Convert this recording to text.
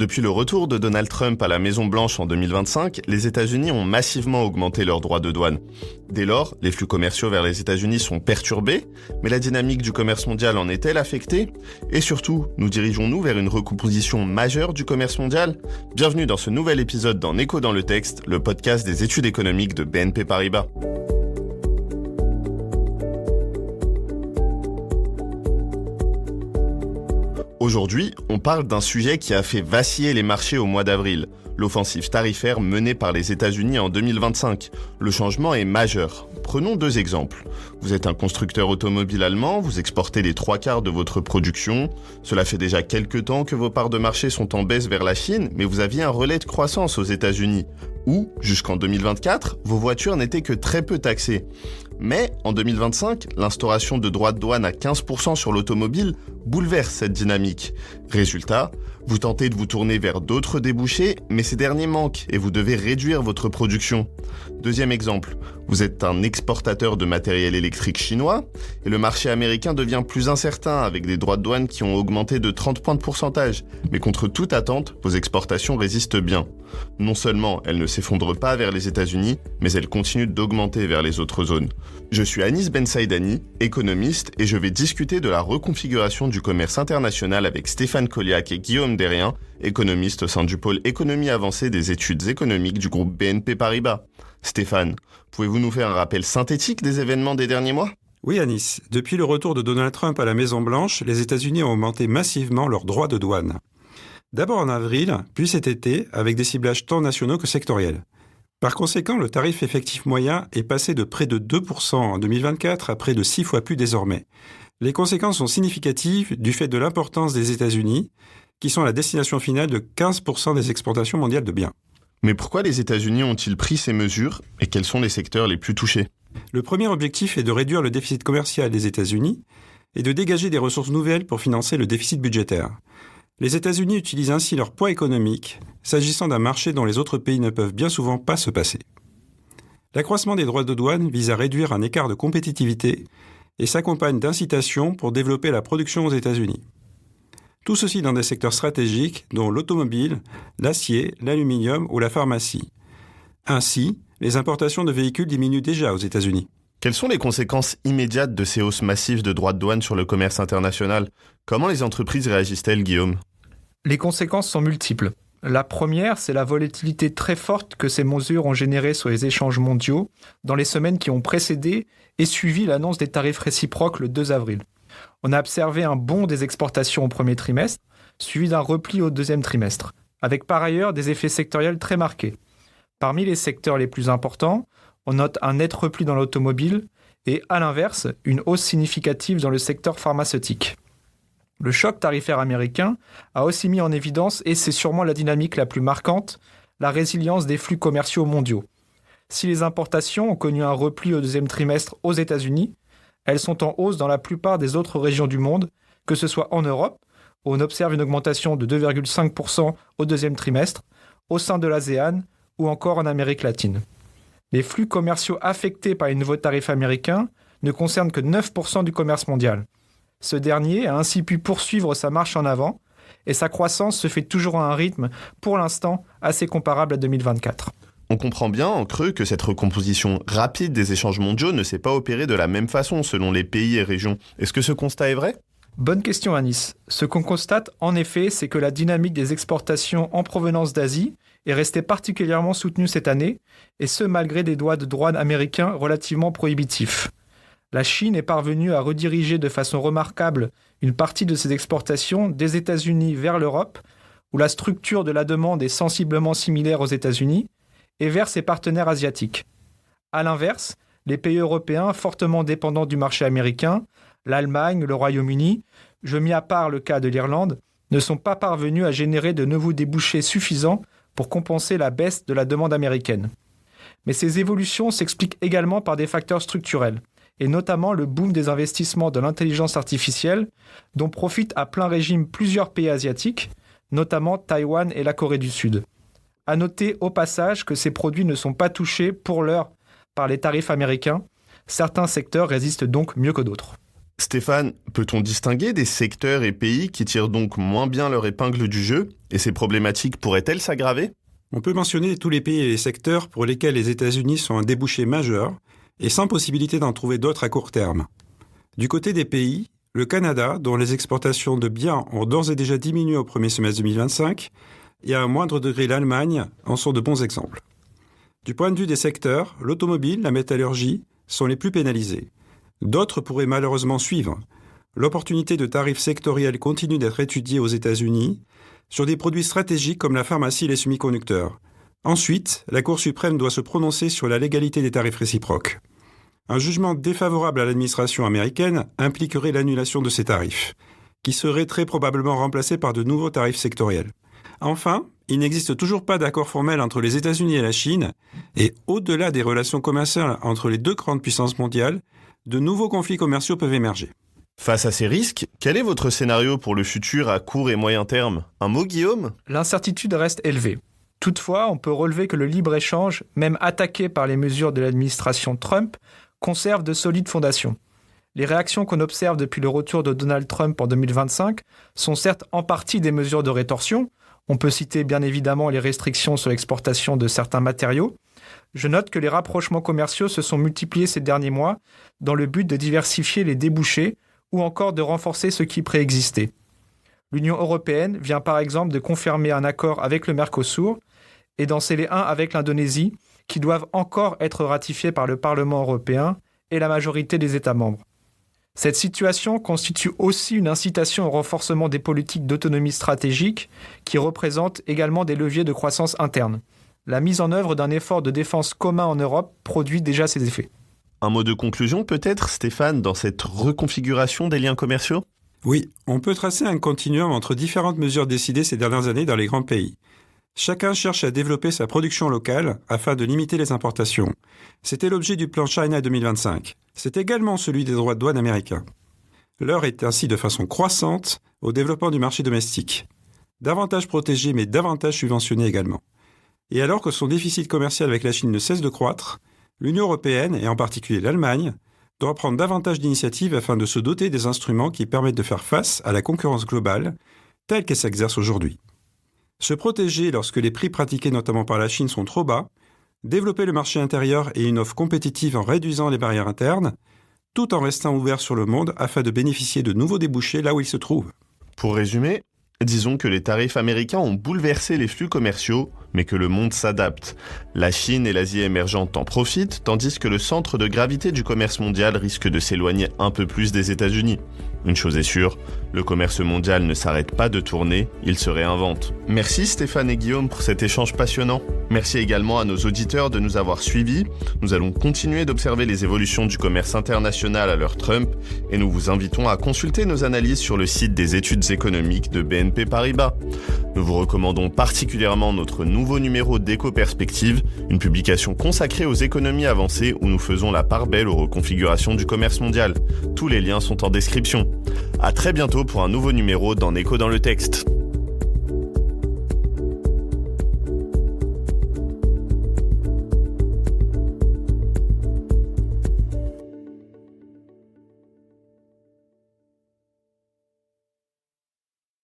Depuis le retour de Donald Trump à la Maison-Blanche en 2025, les États-Unis ont massivement augmenté leurs droits de douane. Dès lors, les flux commerciaux vers les États-Unis sont perturbés, mais la dynamique du commerce mondial en est-elle affectée ? Et surtout, nous dirigeons-nous vers une recomposition majeure du commerce mondial ? Bienvenue dans ce nouvel épisode d'En Écho dans le texte, le podcast des études économiques de BNP Paribas. Aujourd'hui, on parle d'un sujet qui a fait vaciller les marchés au mois d'avril, l'offensive tarifaire menée par les États-Unis en 2025. Le changement est majeur. Prenons deux exemples. Vous êtes un constructeur automobile allemand, vous exportez les 3/4 de votre production. Cela fait déjà quelques temps que vos parts de marché sont en baisse vers la Chine, mais vous aviez un relais de croissance aux États-Unis, où, jusqu'en 2024, vos voitures n'étaient que très peu taxées. Mais, en 2025, l'instauration de droits de douane à 15% sur l'automobile bouleverse cette dynamique. Résultat, vous tentez de vous tourner vers d'autres débouchés, mais ces derniers manquent et vous devez réduire votre production. Deuxième exemple, vous êtes un exportateur de matériel électrique chinois et le marché américain devient plus incertain avec des droits de douane qui ont augmenté de 30 points de pourcentage. Mais contre toute attente, vos exportations résistent bien. Non seulement elles ne s'effondrent pas vers les États-Unis, mais elles continuent d'augmenter vers les autres zones. Je suis Anis Bensaïdani, économiste, et je vais discuter de la reconfiguration du commerce international avec Stéphane Colliac et Guillaume Derrien, économistes au sein du pôle économie avancée des études économiques du groupe BNP Paribas. Stéphane, pouvez-vous nous faire un rappel synthétique des événements des derniers mois ? Oui, Anis. Depuis le retour de Donald Trump à la Maison-Blanche, les États-Unis ont augmenté massivement leurs droits de douane. D'abord en avril, puis cet été, avec des ciblages tant nationaux que sectoriels. Par conséquent, le tarif effectif moyen est passé de près de 2% en 2024 à près de 6 fois plus désormais. Les conséquences sont significatives du fait de l'importance des États-Unis, qui sont la destination finale de 15% des exportations mondiales de biens. Mais pourquoi les États-Unis ont-ils pris ces mesures et quels sont les secteurs les plus touchés ? Le premier objectif est de réduire le déficit commercial des États-Unis et de dégager des ressources nouvelles pour financer le déficit budgétaire. Les États-Unis utilisent ainsi leur poids économique, s'agissant d'un marché dont les autres pays ne peuvent bien souvent pas se passer. L'accroissement des droits de douane vise à réduire un écart de compétitivité et s'accompagne d'incitations pour développer la production aux États-Unis. Tout ceci dans des secteurs stratégiques dont l'automobile, l'acier, l'aluminium ou la pharmacie. Ainsi, les importations de véhicules diminuent déjà aux États-Unis. Quelles sont les conséquences immédiates de ces hausses massives de droits de douane sur le commerce international ? Comment les entreprises réagissent-elles, Guillaume ? Les conséquences sont multiples. La première, c'est la volatilité très forte que ces mesures ont générée sur les échanges mondiaux dans les semaines qui ont précédé et suivi l'annonce des tarifs réciproques le 2 avril. On a observé un bond des exportations au premier trimestre, suivi d'un repli au deuxième trimestre, avec par ailleurs des effets sectoriels très marqués. Parmi les secteurs les plus importants, on note un net repli dans l'automobile et, à l'inverse, une hausse significative dans le secteur pharmaceutique. Le choc tarifaire américain a aussi mis en évidence, et c'est sûrement la dynamique la plus marquante, la résilience des flux commerciaux mondiaux. Si les importations ont connu un repli au deuxième trimestre aux États-Unis, elles sont en hausse dans la plupart des autres régions du monde, que ce soit en Europe, où on observe une augmentation de 2,5% au deuxième trimestre, au sein de l'ASEAN ou encore en Amérique latine. Les flux commerciaux affectés par les nouveaux tarifs américains ne concernent que 9% du commerce mondial. Ce dernier a ainsi pu poursuivre sa marche en avant et sa croissance se fait toujours à un rythme, pour l'instant, assez comparable à 2024. On comprend bien en creux que cette recomposition rapide des échanges mondiaux ne s'est pas opérée de la même façon selon les pays et régions. Est-ce que ce constat est vrai ? Bonne question, Anis. Ce qu'on constate, en effet, c'est que la dynamique des exportations en provenance d'Asie est restée particulièrement soutenue cette année, et ce malgré des droits de douane américains relativement prohibitifs. La Chine est parvenue à rediriger de façon remarquable une partie de ses exportations des États-Unis vers l'Europe, où la structure de la demande est sensiblement similaire aux États-Unis, et vers ses partenaires asiatiques. A l'inverse, les pays européens fortement dépendants du marché américain, l'Allemagne, le Royaume-Uni, je mis à part le cas de l'Irlande, ne sont pas parvenus à générer de nouveaux débouchés suffisants pour compenser la baisse de la demande américaine. Mais ces évolutions s'expliquent également par des facteurs structurels, et notamment le boom des investissements dans l'intelligence artificielle, dont profitent à plein régime plusieurs pays asiatiques, notamment Taïwan et la Corée du Sud. À noter au passage que ces produits ne sont pas touchés pour l'heure par les tarifs américains. Certains secteurs résistent donc mieux que d'autres. Stéphane, peut-on distinguer des secteurs et pays qui tirent donc moins bien leur épingle du jeu, et ces problématiques pourraient-elles s'aggraver ? On peut mentionner tous les pays et les secteurs pour lesquels les États-Unis sont un débouché majeur et sans possibilité d'en trouver d'autres à court terme. Du côté des pays, le Canada, dont les exportations de biens ont d'ores et déjà diminué au premier semestre 2025, et à un moindre degré l'Allemagne, en sont de bons exemples. Du point de vue des secteurs, l'automobile, la métallurgie sont les plus pénalisés. D'autres pourraient malheureusement suivre. L'opportunité de tarifs sectoriels continue d'être étudiée aux États-Unis sur des produits stratégiques comme la pharmacie et les semi-conducteurs. Ensuite, la Cour suprême doit se prononcer sur la légalité des tarifs réciproques. Un jugement défavorable à l'administration américaine impliquerait l'annulation de ces tarifs, qui seraient très probablement remplacés par de nouveaux tarifs sectoriels. Enfin, il n'existe toujours pas d'accord formel entre les États-Unis et la Chine, et au-delà des relations commerciales entre les deux grandes puissances mondiales, de nouveaux conflits commerciaux peuvent émerger. Face à ces risques, quel est votre scénario pour le futur à court et moyen terme ? Un mot, Guillaume ? L'incertitude reste élevée. Toutefois, on peut relever que le libre-échange, même attaqué par les mesures de l'administration Trump, conserve de solides fondations. Les réactions qu'on observe depuis le retour de Donald Trump en 2025 sont certes en partie des mesures de rétorsion. On peut citer bien évidemment les restrictions sur l'exportation de certains matériaux. Je note que les rapprochements commerciaux se sont multipliés ces derniers mois dans le but de diversifier les débouchés ou encore de renforcer ceux qui préexistaient. L'Union européenne vient par exemple de confirmer un accord avec le Mercosur et d'en sceller un avec l'Indonésie qui doivent encore être ratifiés par le Parlement européen et la majorité des États membres. Cette situation constitue aussi une incitation au renforcement des politiques d'autonomie stratégique qui représentent également des leviers de croissance interne. La mise en œuvre d'un effort de défense commun en Europe produit déjà ses effets. Un mot de conclusion peut-être, Stéphane, dans cette reconfiguration des liens commerciaux ? Oui, on peut tracer un continuum entre différentes mesures décidées ces dernières années dans les grands pays. Chacun cherche à développer sa production locale afin de limiter les importations. C'était l'objet du plan China 2025. C'est également celui des droits de douane américains. L'heure est ainsi de façon croissante au développement du marché domestique. Davantage protégé mais davantage subventionné également. Et alors que son déficit commercial avec la Chine ne cesse de croître, l'Union européenne, et en particulier l'Allemagne, doit prendre davantage d'initiatives afin de se doter des instruments qui permettent de faire face à la concurrence globale telle qu'elle s'exerce aujourd'hui. Se protéger lorsque les prix pratiqués notamment par la Chine sont trop bas, développer le marché intérieur et une offre compétitive en réduisant les barrières internes, tout en restant ouvert sur le monde afin de bénéficier de nouveaux débouchés là où ils se trouvent. Pour résumer, disons que les tarifs américains ont bouleversé les flux commerciaux, mais que le monde s'adapte. La Chine et l'Asie émergente en profitent, tandis que le centre de gravité du commerce mondial risque de s'éloigner un peu plus des États-Unis. Une chose est sûre, le commerce mondial ne s'arrête pas de tourner, il se réinvente. Merci Stéphane et Guillaume pour cet échange passionnant. Merci également à nos auditeurs de nous avoir suivis. Nous allons continuer d'observer les évolutions du commerce international à l'heure Trump et nous vous invitons à consulter nos analyses sur le site des études économiques de BNP Paribas. Nous vous recommandons particulièrement notre nouveau numéro d'Éco-Perspective, une publication consacrée aux économies avancées où nous faisons la part belle aux reconfigurations du commerce mondial. Tous les liens sont en description. À très bientôt pour un nouveau numéro d'En Écho dans le texte.